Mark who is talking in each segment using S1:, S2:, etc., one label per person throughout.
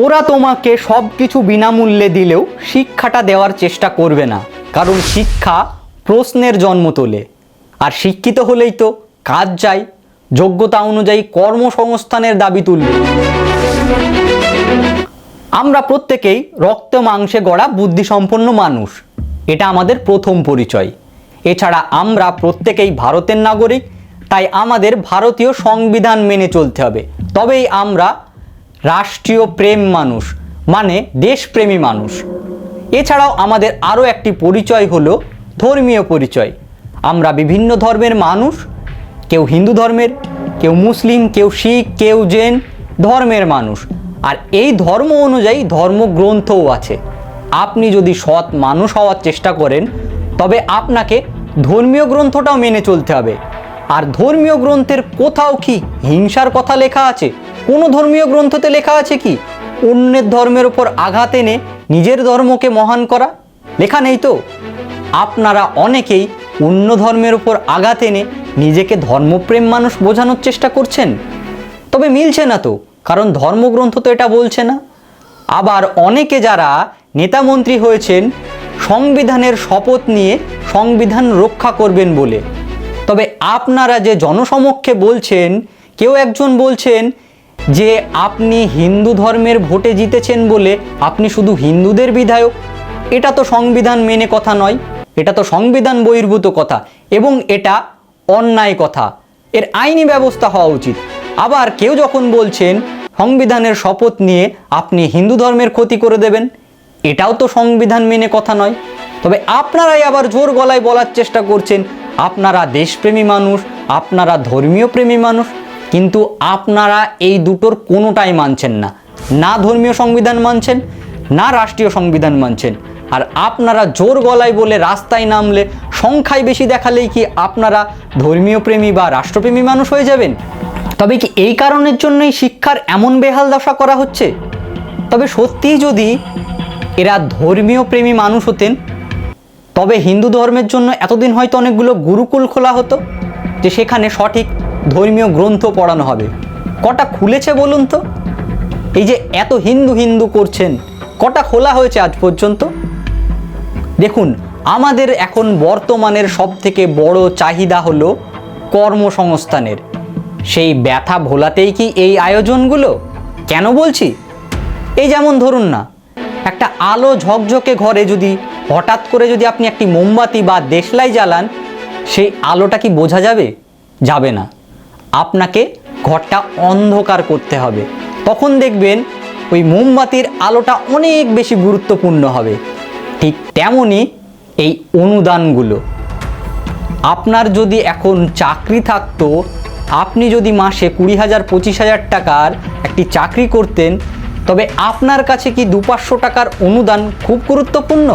S1: ওরা তোমাকে সব কিছু বিনামূল্যে দিলেও শিক্ষাটা দেওয়ার চেষ্টা করবে না, কারণ শিক্ষা প্রশ্নের জন্ম তোলে। আর শিক্ষিত হলেই তো কাজ চাই, যোগ্যতা অনুযায়ী কর্মসংস্থানের দাবি তুলবে। আমরা প্রত্যেকেই রক্ত মাংসে গড়া বুদ্ধিসম্পন্ন মানুষ, এটা আমাদের প্রথম পরিচয়। এছাড়া আমরা প্রত্যেকেই ভারতের নাগরিক, তাই আমাদের ভারতীয় সংবিধান মেনে চলতে হবে। তবেই আমরা রাষ্ট্রীয় প্রেম মানুষ, মানে দেশপ্রেমী মানুষ। এছাড়াও আমাদের আরও একটি পরিচয় হলো ধর্মীয় পরিচয়। আমরা বিভিন্ন ধর্মের মানুষ, কেউ হিন্দু ধর্মের, কেউ মুসলিম, কেউ শিখ, কেউ জৈন ধর্মের মানুষ। আর এই ধর্ম অনুযায়ী ধর্মগ্রন্থও আছে। আপনি যদি সৎ মানুষ হওয়ার চেষ্টা করেন তবে আপনাকে ধর্মীয় গ্রন্থটাও মেনে চলতে হবে। আর ধর্মীয় গ্রন্থের কোথাও কি হিংসার কথা লেখা আছে? কোনো ধর্মীয় গ্রন্থতে লেখা আছে কি অন্যের ধর্মের উপর আঘাত এনে নিজের ধর্মকে মহান করা? লেখা নেই তো। আপনারা অনেকেই অন্য ধর্মের উপর আঘাত এনে নিজেকে ধর্মপ্রেম মানুষ বোঝানোর চেষ্টা করছেন, তবে মিলছে না তো, কারণ ধর্মগ্রন্থ তো এটা বলছে না। আবার অনেকে যারা নেতামন্ত্রী হয়েছেন সংবিধানের শপথ নিয়ে সংবিধান রক্ষা করবেন বলে, তবে আপনারা যে জনসমক্ষে বলছেন, কেউ একজন বলছেন যে আপনি হিন্দু ধর্মের ভোটে জিতেছেন বলে আপনি শুধু হিন্দুদের বিধায়ক। এটা তো সংবিধান মেনে কথা নয়, এটা তো সংবিধান বহির্ভূত কথা এবং এটা অন্যায় কথা। এর আইনি ব্যবস্থা হওয়া উচিত। আবার কেউ যখন বলছেন সংবিধানের শপথ নিয়ে আপনি হিন্দু ধর্মের ক্ষতি করে দেবেন, এটাও তো সংবিধান মেনে কথা নয়। তবে আপনারাই আবার জোর গলায় বলার চেষ্টা করছেন আপনারা দেশপ্রেমী মানুষ, আপনারা ধর্মীয় প্রেমী মানুষ, কিন্তু আপনারা এই দুটোর কোনোটাই মানছেন না। না ধর্মীয় সংবিধান মানছেন, না রাষ্ট্রীয় সংবিধান মানছেন। আর আপনারা জোর গলায় বলে রাস্তায় নামলে, সংখ্যায় বেশি দেখালেই কি আপনারা ধর্মীয় প্রেমী বা রাষ্ট্রপ্রেমী মানুষ হয়ে যাবেন? তবে কি এই কারণের জন্যই শিক্ষার এমন বেহাল দশা করা হচ্ছে? তবে সত্যিই যদি এরা ধর্মীয় প্রেমী মানুষ হতেন তবে হিন্দু ধর্মের জন্য এতদিন হয়তো অনেকগুলো গুরুকুল খোলা হতো, যে সেখানে সঠিক ধর্মীয় গ্রন্থ পড়ানো হবে। কটা খুলেছে বলুন তো? এই যে এত হিন্দু হিন্দু করছেন, কটা খোলা হয়েছে আজ পর্যন্ত? দেখুন, আমাদের এখন বর্তমানের সবথেকে বড় চাহিদা হলো কর্মসংস্থানের। সেই ব্যথা ভোলাতেই কি এই আয়োজনগুলো? কেন বলছি? এই যেমন ধরুন না, একটা আলো ঝকঝকে ঘরে যদি হঠাৎ করে যদি আপনি একটি মোমবাতি বা দেশলাই জ্বালান, সেই আলোটা কি বোঝা যাবে? যাবে না। আপনাকে ঘরটা অন্ধকার করতে হবে, তখন দেখবেন ওই মোমবাতির আলোটা অনেক বেশি গুরুত্বপূর্ণ হবে। ঠিক তেমনই এই অনুদানগুলো। আপনার যদি এখন চাকরি থাকতো, আপনি যদি মাসে 20,000 25,000 টাকার একটি চাকরি করতেন, তবে আপনার কাছে কি 200-500 টাকার অনুদান খুব গুরুত্বপূর্ণ?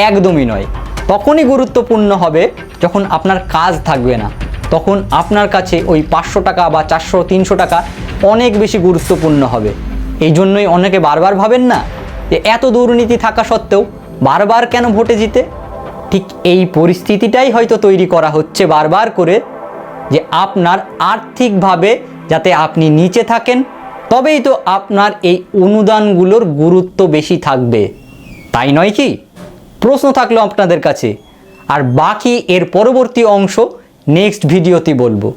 S1: একদমই নয়। তখনই গুরুত্বপূর্ণ হবে যখন আপনার কাজ থাকবে না, তখন আপনার কাছে ওই 500 টাকা বা 400-300 টাকা অনেক বেশি গুরুত্বপূর্ণ হবে। এই জন্যই অনেকে বারবার ভাবেন না যে এত দুর্নীতি থাকা সত্ত্বেও বারবার কেন ভোটে জিতে? ঠিক এই পরিস্থিতিটাই হয়তো তৈরি করা হচ্ছে বারবার করে, যে আপনার আর্থিকভাবে যাতে আপনি নিচে থাকেন, তবেই তো আপনার এই অনুদানগুলোর গুরুত্ব বেশি থাকবে, তাই নয় কি? প্রশ্ন থাকলো আপনাদের কাছে। আর বাকি এর পরবর্তী অংশ নেক্সট ভিডিওতে বলবো।